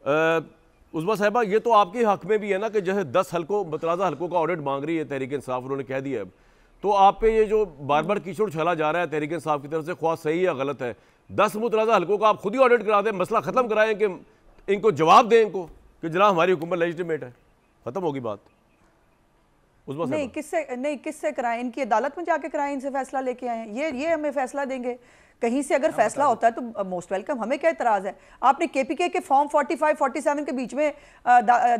उस्मा साहिबा, ये तो आपके हक में भी है ना कि जैसे 10 हल्कों मतराजा हल्कों का ऑडिट मांग रही है तहरीक इंसाफ, उन्होंने कह दिया है, तो आप पे ये जो बार बार कीचड़ उछाला जा रहा है तहरीक इंसाफ की तरफ से, ख्वाह सही या गलत है, 10 मुतराजा हल्कों का आप खुद ही ऑडिट करा दें, मसला खत्म कराएं कि इनको जवाब दें इनको कि जनाब हमारी हुकूमत लेजिटिमेट है, खत्म होगी बात। नहीं किससे कराएं, इनकी अदालत में जाके कराएं, इनसे फैसला लेके आए, ये हमें फैसला देंगे कहीं से। अगर फैसला होता है तो मोस्ट वेलकम, हमें क्या इतराज है। आपने केपीके के फॉर्म 45 47 के बीच में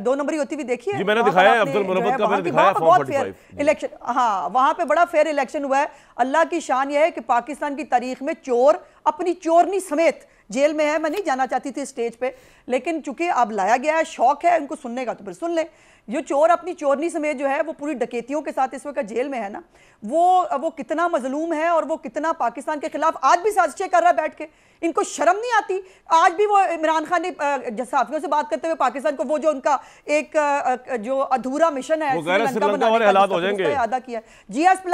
2 नंबरी होती हुई देखी है? मैंने दिखाया है, अब्दुल मुरब्बत का मैंने दिखाया फॉर्म 45 इलेक्शन। हाँ, वहां पे बड़ा फेयर इलेक्शन हुआ है। अल्लाह की शान यह है कि पाकिस्तान की तारीख में चोर अपनी चोरनी समेत जेल में है। मैं नहीं जाना चाहती थी स्टेज पे, लेकिन चूंकि अब लाया गया है, शौक है उनको सुनने का तो फिर सुन ले। जो चोर अपनी चोरनी समेत जो है वो पूरी डकैतियों के साथ इस वक्त जेल में है ना, वो कितना मजलूम है और वो कितना पाकिस्तान के खिलाफ आज भी साजिशें कर रहा है बैठ के। इनको शर्म नहीं आती? आज भी वो इमरान खान ने सहाफियों से बात करते हुए पाकिस्तान को वो जो उनका एक जो अधूरा मिशन है अदा किया। जीएसपी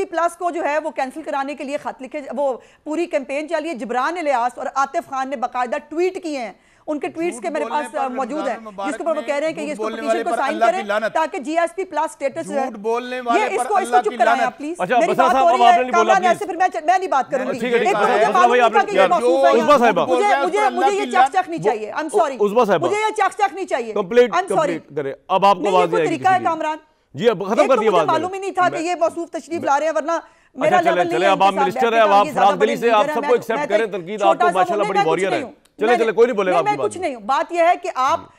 प्लस को जो है वो कैंसिल कराने के लिए खत लिखे, वो पूरी कैंपेन चली है। जिब्रान इलियास और आतिफ खान ने बाकायदा ट्वीट किए हैं, उनके ट्वीट्स के मेरे पास मौजूद है, जिसके ऊपर वो कह रहे हैं कि ये इसको पिटीशन को साइन करें ताकि जीएसपी प्लस स्टेटस है। ये इसको चुप कराएं आप प्लीज। मेरी बात हो रही है, कामरान ऐसे फिर मैं नहीं बात करूंगी। मुझे ये चक नहीं चाहिए, आई एम सॉरी, मुझे ये चक नहीं चाहिए, आई एम सॉरी। अब आपको बात ये तरीका है कामरान जी, अब खत्म कर दिया बात। मालूम ही नहीं था कि ये मौसूफ तशरीफ ला रहे हैं, वरना मेरा लेवल नहीं है। अब आप मिनिस्टर है, आप फरागदिली से आप सबको एक्सेप्ट करें, तनकीद आपको माशाल्लाह बड़ी वॉरियर है। चले कोई नहीं बोलेगा, मैं कुछ नहीं हूं। बात यह है कि आप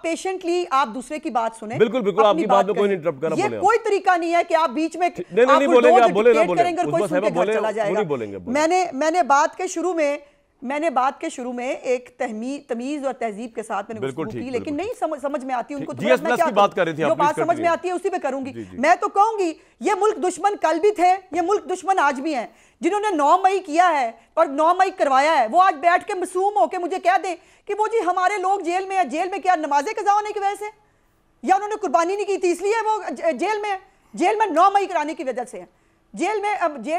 पेशेंटली आप दूसरे की बात सुने। बिल्कुल आपकी बात में कोई नहीं इंटरप्ट करना। ये कोई तरीका नहीं है कि आप बीच में नहीं बोलेंगे, आप बोले ना बोले, करेंगे और कोई सुन के घर चला जाएगा। मैंने बात के शुरू में एक तमीज और तहजीब के साथ मैंने गुफ्तगू की, लेकिन नहीं समझ में आती उनको। की बात कर रही थी, जो बात समझ में आती है उसी पे करूंगी। मैं तो कहूंगी ये मुल्क दुश्मन कल भी थे, ये मुल्क दुश्मन आज भी हैं। जिन्होंने 9 मई किया है और 9 मई करवाया है, वो आज बैठ के मासूम होकर मुझे कह दें कि वो जी हमारे लोग जेल में है। जेल में क्या नमाजें कज़ा होने की वजह से, या उन्होंने कुर्बानी नहीं की थी इसलिए वो जेल में है? जेल में 9 मई कराने की वजह से है। जेल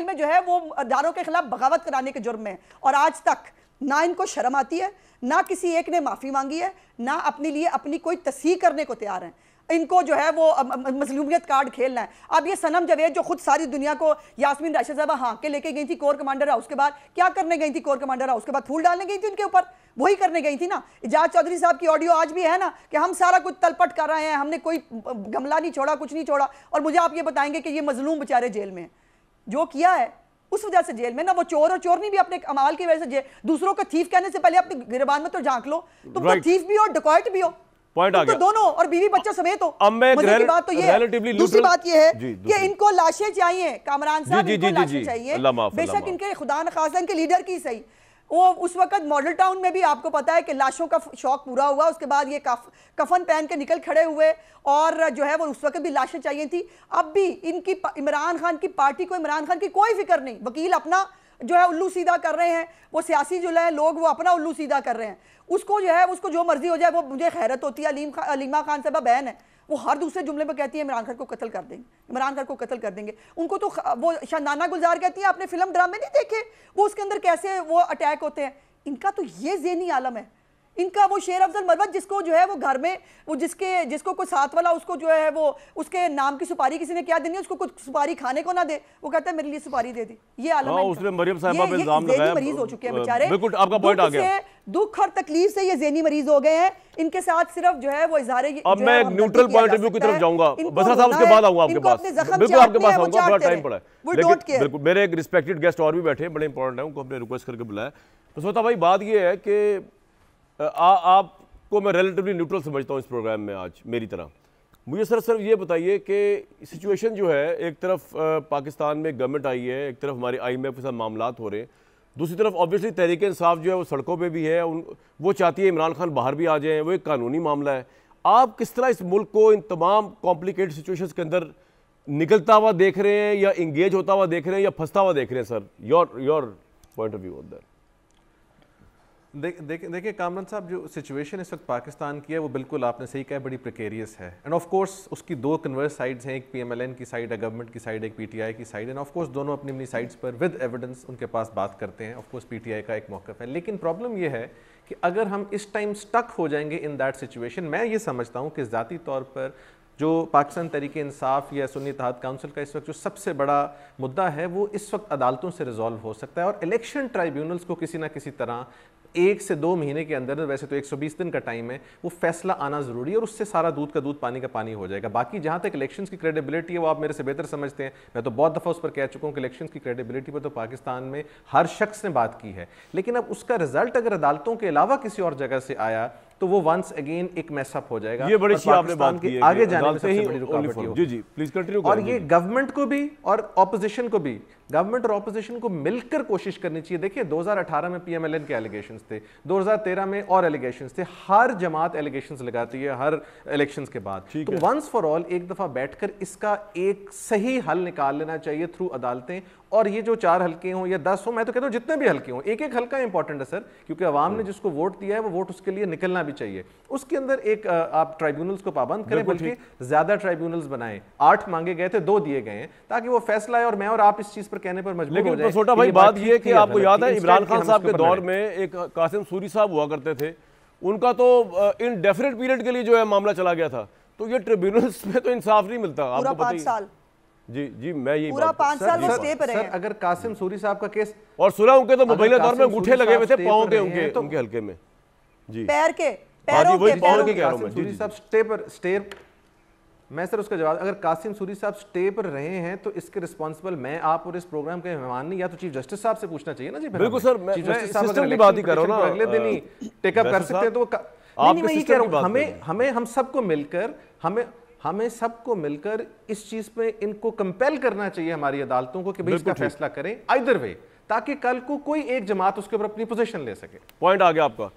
में जो है वो अदारों के खिलाफ बगावत कराने के जुर्म में, और आज तक ना इनको शर्म आती है, ना किसी एक ने माफी मांगी है, ना अपने लिए अपनी कोई तस्हीह करने को तैयार है। इनको जो है वो मजलूमियत कार्ड खेलना है। अब ये सनम जवेद जो खुद सारी दुनिया को यास्मीन राशिद साहबा हाँक के लेके गई थी कोर कमांडर हाउस के बाद, क्या करने गई थी कोर कमांडर हाउस के बाद? फूल डालने गई थी उनके ऊपर, वही करने गई थी ना। इजाज चौधरी साहब की ऑडियो आज भी है ना कि हम सारा कुछ तलपट कर रहे हैं, हमने कोई गमला नहीं छोड़ा, कुछ नहीं छोड़ा, और मुझे आप ये बताएंगे कि ये मजलूम बेचारे जेल में जो किया है उस वजह से जेल में ना। वो चोर और चोरनी भी अपने कमाल की वजह से दूसरों को थीफ कहने से पहले अपने गिरबान में तो झांक लो। तुम तो थीफ भी हो, डकैत भी हो, पॉइंट आ गया, तो दोनों, और बीवी बच्चा समेत हो। मजे की बात तो ये है। दूसरी बात ये है कि इनको लाशें चाहिए, कामरान साहब, इनको लाशें चाहिए। बेशक इनके खुदा न खासा इनके लीडर की सही, वो उस वक्त मॉडल टाउन में भी आपको पता है कि लाशों का शौक पूरा हुआ, उसके बाद ये कफन पहन के निकल खड़े हुए, और जो है वो उस वक्त भी लाशें चाहिए थी। अब भी इनकी इमरान खान की पार्टी को इमरान खान की कोई फिक्र नहीं। वकील अपना जो है उल्लू सीधा कर रहे हैं, वो सियासी जो है लोग वो अपना उल्लू सीधा कर रहे हैं। उसको जो है उसको जो मर्जी हो जाए, वो मुझे खैरत होती है। अलीमा खान साहबा बहन है, वो हर दूसरे जुमले में कहती है इमरान खान को कत्ल कर देंगे, इमरान खान को कत्ल कर देंगे। उनको तो वो शानदाना गुलजार कहती है, आपने फिल्म ड्रामे नहीं देखे वो उसके अंदर कैसे वो अटैक होते हैं। इनका तो ये ज़हनी आलम है इनका। वो शेर अफजल मरवत जिसको जो है वो घर में वो जिसको कोई साथ वाला उसको जो है वो उसके नाम की सुपारी किसी ने क्या देनी है, उसको कुछ सुपारी खाने को ना दे, वो कहता है मेरे लिए सुपारी दे दी। ये आलम है। उसने मरियम साहिबा पे इल्जाम लगाया, मरीज हो चुके हैं बेचारे। बिल्कुल आपका पॉइंट आ गया। दुख और तकलीफ से ये ज़हनी मरीज हो गए हैं। इनके साथ सिर्फ जो है वो इज़हारे, अब मैं न्यूट्रल पॉइंट ऑफ व्यू की तरफ जाऊंगा, बसरा साहब उसके बाद आऊंगा आपके पास, बिल्कुल आपके पास आऊंगा, बड़ा टाइम पड़ा है। लेकिन बिल्कुल मेरे एक रिस्पेक्टेड गेस्ट और भी बैठे, बड़े इंपॉर्टेंट है, उनको हमने रिक्वेस्ट करके बुलाया। तो सोता भाई बात ये है कि आपको मैं रिलेटिवली न्यूट्रल समझता हूँ इस प्रोग्राम में आज मेरी तरह। मुझे सिर्फ ये बताइए कि सिचुएशन जो है, एक तरफ पाकिस्तान में गवर्नमेंट आई है, एक तरफ हमारे IMF के साथ मामलात हो रहे हैं, दूसरी तरफ ऑब्वियसली तहरीक इंसाफ जो है वो सड़कों पे भी है, वो चाहती है इमरान खान बाहर भी आ जाए, वो एक कानूनी मामला है। आप किस तरह इस मुल्क को इन तमाम कॉम्प्लिकेटेड सिचुएशंस के अंदर निकलता हुआ देख रहे हैं, या इंगेज होता हुआ देख रहे हैं, या फंसता हुआ देख रहे हैं? Sir your point of view on that. देखिए कामरान साहब, जो सिचुएशन इस वक्त पाकिस्तान की है वो बिल्कुल आपने सही कहा, बड़ी प्रिकेरियस है। एंड ऑफ कोर्स उसकी दो कन्वर्स साइड्स हैं, एक PMLN की साइड है, गवर्नमेंट की साइड, एक PTI की साइड। एंड ऑफ कोर्स दोनों अपनी अपनी साइड्स पर विद एविडेंस उनके पास बात करते हैं। ऑफ कोर्स PTI का एक मौक़िफ़ है, लेकिन प्रॉब्लम ये है कि अगर हम इस टाइम स्टक हो जाएंगे इन दैट सिचुएशन, मैं ये समझता हूँ कि ज़ाती तौर पर जो पाकिस्तान तहरीक इंसाफ या सुन्नी इत्तेहाद काउंसिल का इस वक्त जो सबसे बड़ा मुद्दा है वो इस वक्त अदालतों से रिजॉल्व हो सकता है, और इलेक्शन ट्राइब्यूनल्स को किसी ना किसी तरह 1 से 2 महीने के अंदर, वैसे तो 120 दिन का टाइम है, वो फैसला आना ज़रूरी है, और उससे सारा दूध का दूध पानी का पानी हो जाएगा। बाकी जहाँ तक इलेक्शंस की क्रेडिबिलिटी है वो आप मेरे से बेहतर समझते हैं, मैं तो बहुत दफ़ा उस पर कह चुका हूँ कि इलेक्शंस की क्रेडिबिलिटी पर तो पाकिस्तान में हर शख्स ने बात की है, लेकिन अब उसका रिजल्ट अगर अदालतों के अलावा किसी और जगह से आया तो वो वंस अगेन एक मैसअप हो जाएगा। ये बड़ी अच्छी आपने बात की है, आगे जाने में सबसे बड़ी रुकावट होगी। जी जी प्लीज कंटिन्यू। और ये गवर्नमेंट को भी और ऑपोजिशन को भी, गवर्नमेंट और ऑपोजिशन को मिलकर कोशिश करनी चाहिए। देखिए 2018 में PMLN के एलिगेशंस थे, 2013 में और एलिगेशंस थे, हर जमात एलिगेशंस लगाती है हर इलेक्शंस के बाद। तो वंस फॉर ऑल एक दफा बैठकर इसका एक सही हल निकाल लेना चाहिए थ्रू अदालतें। और ये जो 4 हल्के हों या 10 हों, मैं तो कहता हूं जितने भी हल्के हों, एक एक हल्का इंपॉर्टेंट है सर, क्योंकि अवाम ने जिसको वोट दिया है वो वोट उसके लिए निकलना भी चाहिए। उसके अंदर एक आप ट्राइब्यूनल्स को पाबंद करें, बल्कि ज्यादा ट्राइब्यूनल्स बनाएं। 8 मांगे गए थे, 2 दिए गए हैं, ताकि वो फैसला है और मैं और आप इस चीज पर कहने पर मजबूर हो जाए। लेकिन छोटा भाई बात ये कि आपको याद है इमरान खान साहब के दौर में एक कासिम सूरी साहब हुआ करते थे, उनका तो इनडेफिनेट पीरियड के लिए जो है मामला चला गया था। तो ये ट्रिब्यूनल्स में तो इंसाफ नहीं मिलता, आपको पता ही। 5 साल जी जी मैं ये पूरा 5 साल वो स्टे पर है। अगर कासिम सूरी साहब का केस, और सुना उनके तो मुबैना दौर में अंगूठे लगे हुए थे पांव के, उनके हल्के में, जी पैर के, पैरों के कह रहा हूं मैं। सूरी साहब स्टे मैं सर उसका जवाब, अगर कासिम सूरी साहब स्टे पर रहे हैं तो इसके रिस्पांसिबल मैं, आप और इस प्रोग्राम के मेहमान नहीं, या तो चीफ जस्टिस साहब से पूछना चाहिए ना जी। बिल्कुल सर, मैं सिस्टम की बात ही कर रहा हूं ना, अगले दिन ही टेकअप कर सकते हैं। तो नहीं, मैं ये कह रहा हूं, हमें हम सबको मिलकर हमें सबको मिलकर इस चीज पे इनको कंपेल करना चाहिए हमारी अदालतों को कि भाई इसका फैसला करें आइदर वे, ताकि कल को कोई एक जमात उसके ऊपर अपनी पोजीशन ले सके। पॉइंट आ गया आपका।